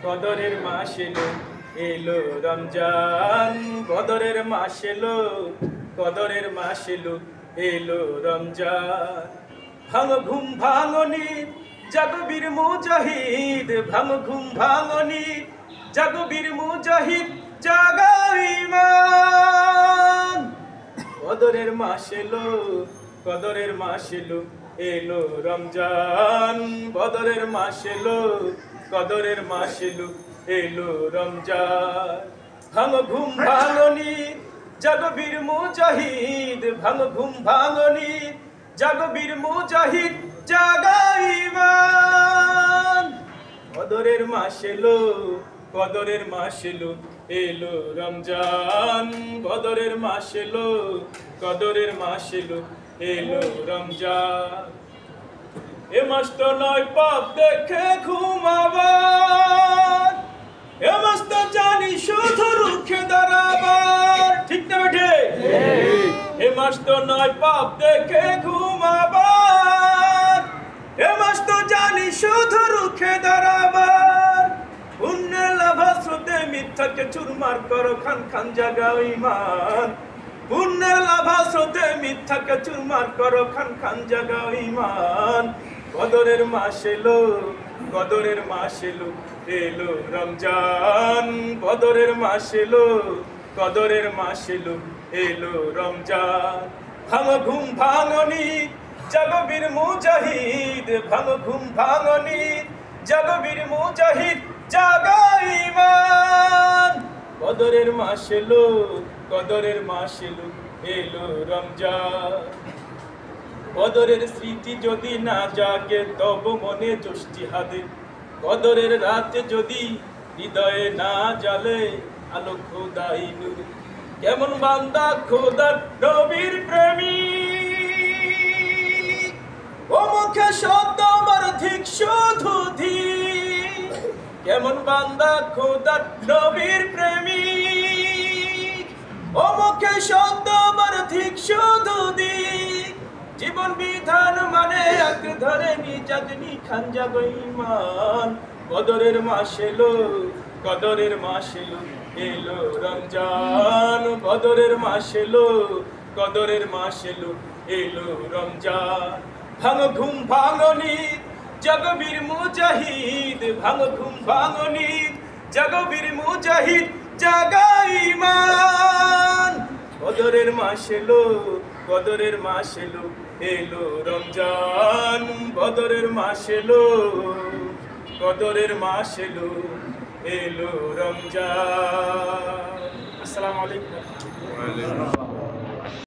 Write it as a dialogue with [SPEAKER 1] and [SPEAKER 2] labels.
[SPEAKER 1] কদরের মাস এলো, এলো রমজান। কদরের মাস এলো, কদরের মাস এলো, এলো রমজান। ভাঙ ঘুম ভাঙনি জাগবীর মুজাহিদ, ভাঙ ঘুম ভাঙনি জাগবীর মুজাহিদ, জাগাও ঈমান। কদরের মাস এলো, কদরের মাস এলো, এলো রমজান। কদরের মাস এলো, কদরের মাস এলো, এলো রমজান। ভাঙ ঘুম ভাঙনি জাগবীর মুজাহিদ, ভাঙ ঘুম ভাঙনি জাগবীর মুজাহিদ, জাগাও ঈমান। কদরের মাস এলো, কদরের মাস এলো, এলো রমজান। কদরের মাস এলো, কদরের মাস এলো, এলো রমজান। এ মাস তো নয় পাপ দেখে ঘুমাবার, এ মাস তো জানি শুধু রুখে দাঁড়াবার। ঠিক না বেঠে? এ মাস তো নয় পাপ দেখে ঘুমাবার, এ মাস তো জানি শুধু রুখে দাঁড়াবার। পুণ্যের লাভা স্রোতে মিথ্যাকে চুরমার করো, খান খান জাগাও ঈমান। পুণ্যের লাভা স্রোতে মিথ্যাকে চুরমার করো, খান খান জাগাও ঈমান। কদরের মাস এলো, কদরের মাস এলো, এলো রমজান। কদরের মাস এলো, কদরের মাস এলো, এলো রমজান। ভাঙ ঘুম ভাঙনি জাগবীর মুজাহিদ, ভাঙ ঘুম ভাঙনি জাগবীর মুজাহিদ, জাগাও ঈমান। কদরের মাস এলো, কদরের মাস এলো, এলো রমজান। কদরের স্মৃতি যদি না জাগে তব মনে জোশ জিহাদে, কদরের রাতে যদি হৃদয়ে না জ্বালে আলো খোদাই নূর। কেমন বান্দা খোদার নবীর প্রেমিক, ও মুখে শব্দ আমার ধিক শুধু ধিক। কেমন বান্দা খোদার নবীর প্রেমিক, ও মুখে শব্দ আমার ধিক শুধু ধিক। জীবন বিধান মানে আঁকড়ে ধরে নিজাদনি খান জাগো ঈমান। কদরের মাস এলো, কদরের মাস এলো, এলো রমজান। কদরের মাস এলো, কদরের মাস এলো, এলো রমজান। ভাঙ ঘুম ভাঙনি জাগবীর মুজাহিদ, ভাঙ ঘুম ভাঙনি জাগবীর মুজাহিদ, জাগাও ঈমান। কদরের মাস এলো, কদরের মাস এলো, এলো রমজান। কদরের মাস এলো, কদরের মাস এলো, এলো রমজান। আসসালামু আলাইকুম।